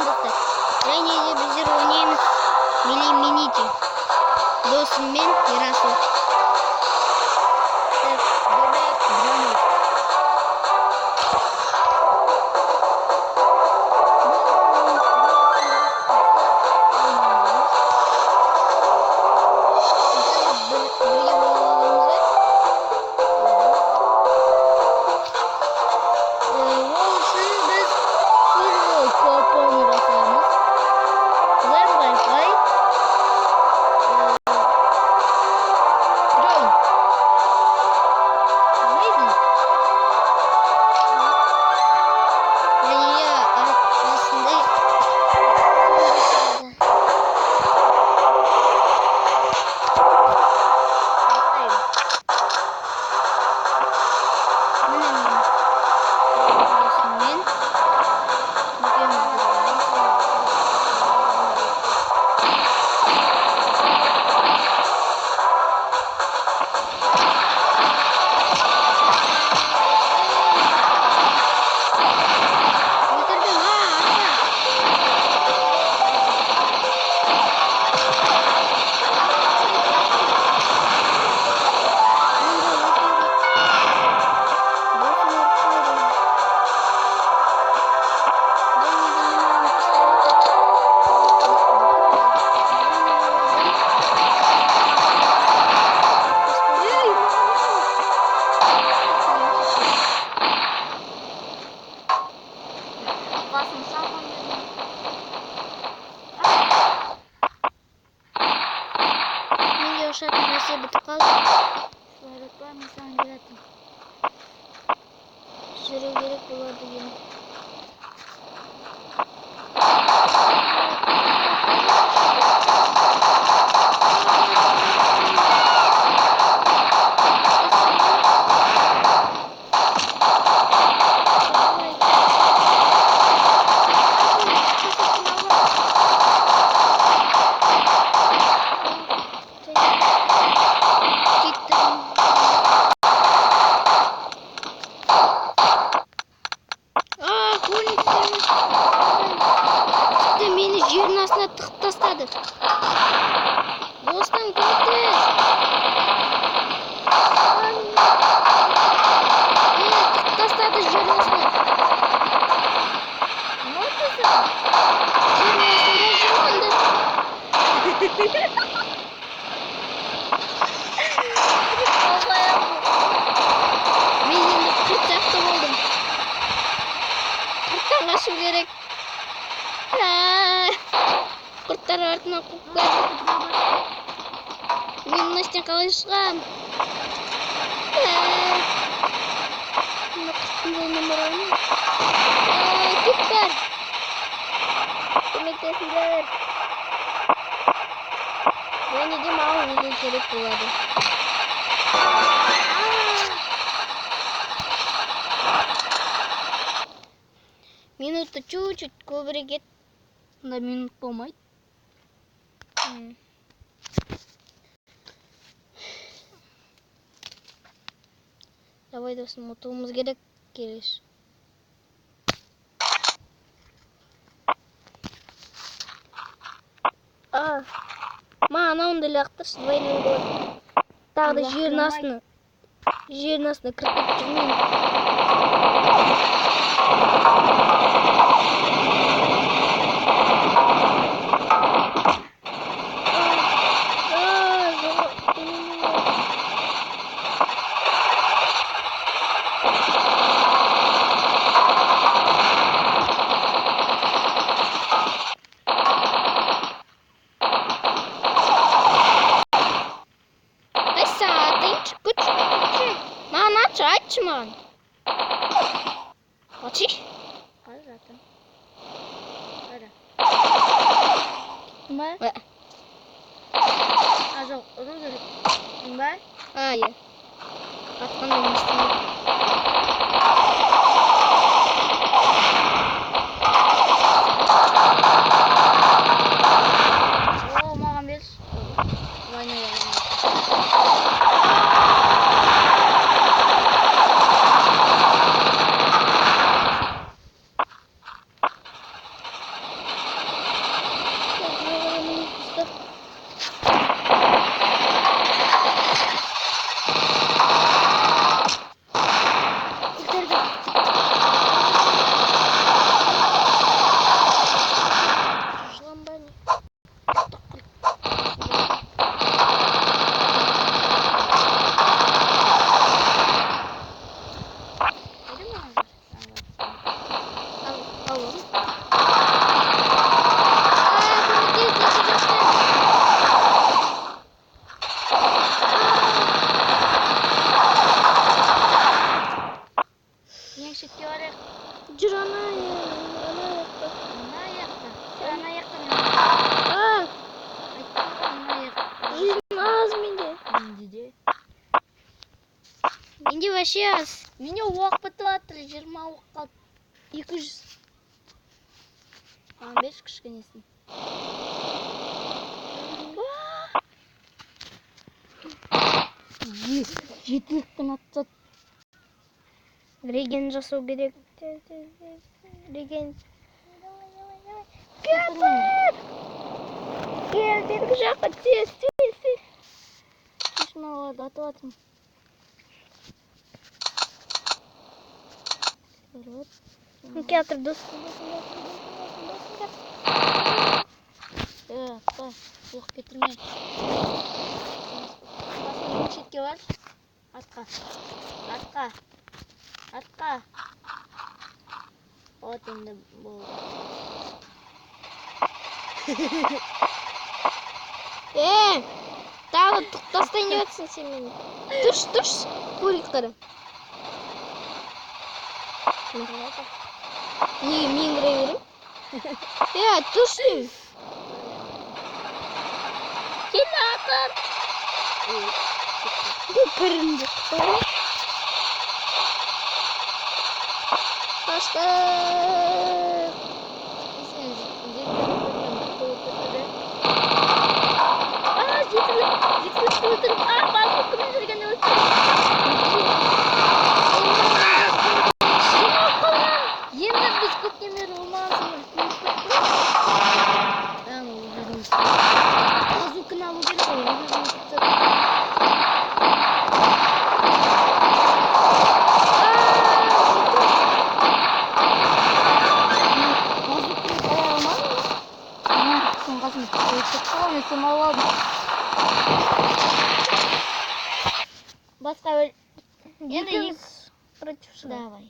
достар. Және де біздер ойнаймыз Мини-Минити. Досым мен Ерасыл. Ошатын нәрсе бітіп қалды. Шылайратпа, мен саған келетін. Жүру керек болады екен. Meni жердің астына тығып тастады. Достым, көмектес. Мені тығып тастады жердің астына. Не oldu? Жердің астында жиналды. Мен енді құрт жақты болдым. Құрттан қашу керек. Құрттар артынан қуып келді. Мен мына істен қалай шығам? Мына құрттың жолынан барамын. Кеттер. Көмектесіңдер. Және де маған неге керек болады. Минуты чуть-чуть көбірек ет. Мында минут болмайды. Давай достым, ұтуымыз керек келеш. Маған анауынды лақтыршы, двойной болады. Тағы да жердің астына кіріп кетіп жүрмейін. Açı mı? Açış? Hadi zaten. Hadi. Mbak? Mbak. Azok, orang jadi. Mbak? Ah iya. Atkan dengan istimewa. Oh, mau ambil. Banyak ya. жүр ана жақта. Ана жақта. Ана жақта. Изім аз менде. Менде де. Менде вообще аз. Менде оқ бітіп жатыр, 20 оқ қалды. 200. Маған берші кішкенесін. Жетілікпен атсат. Реген жасау керек. Реген. Кел, бергі жаққа тез. Кешін алады, атып атым. Кетір дос. Атпа, оқ кетірме. Басын шетке бар. Атқа. От енді болды. Тағы тастайын деп жатсың сен мені. Тұрш. Көрік қара. Неге меңгірей берем? Тұрш деймін. Кел атыр. Көрінді. Қашты. Жетілік өлтіріп, базукамен жүргенде өлтіріп. Енді біз көптен бері олмағансың. Базуканы алу керек ол. Басқа өл... Енді против шыға. Давай.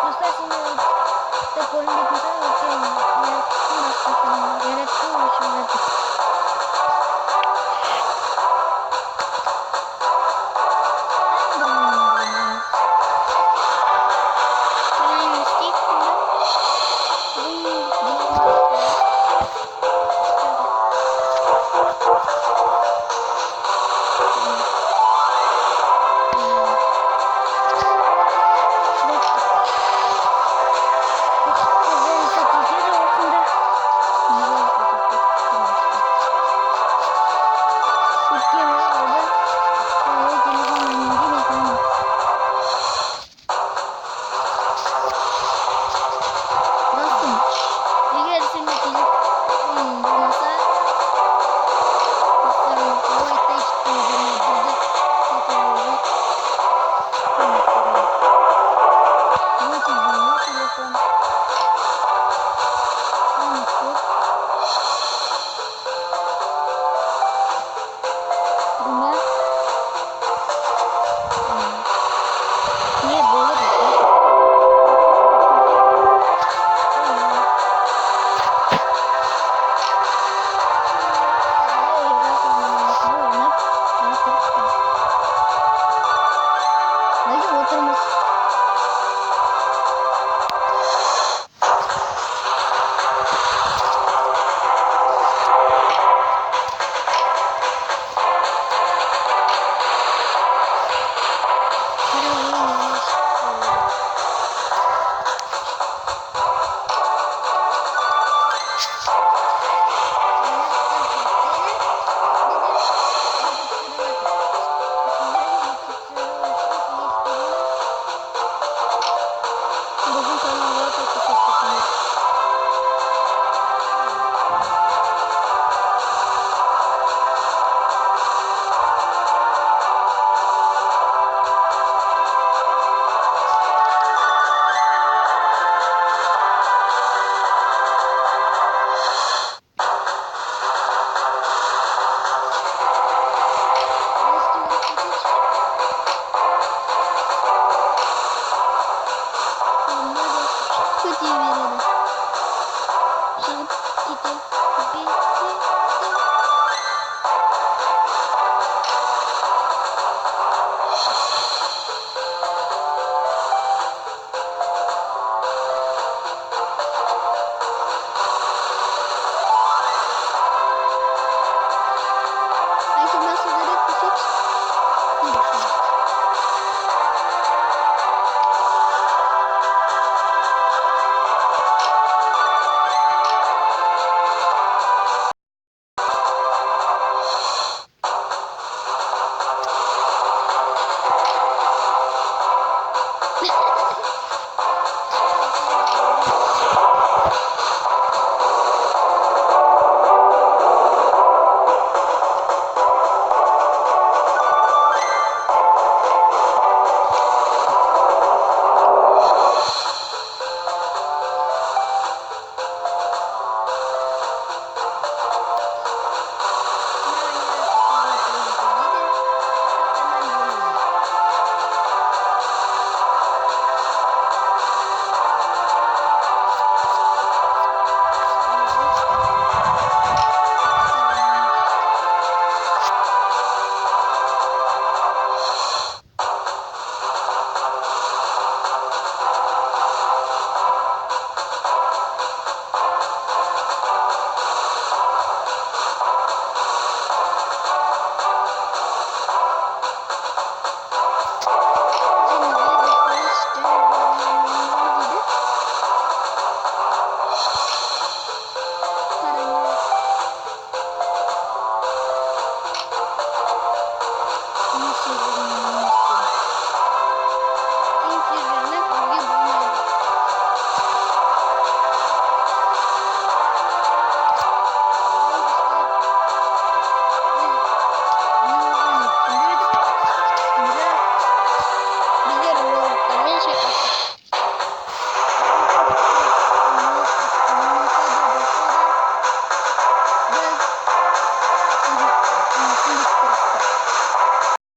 Достар, сені тіп ойындайтын сай, өткен яратты үшін бәді.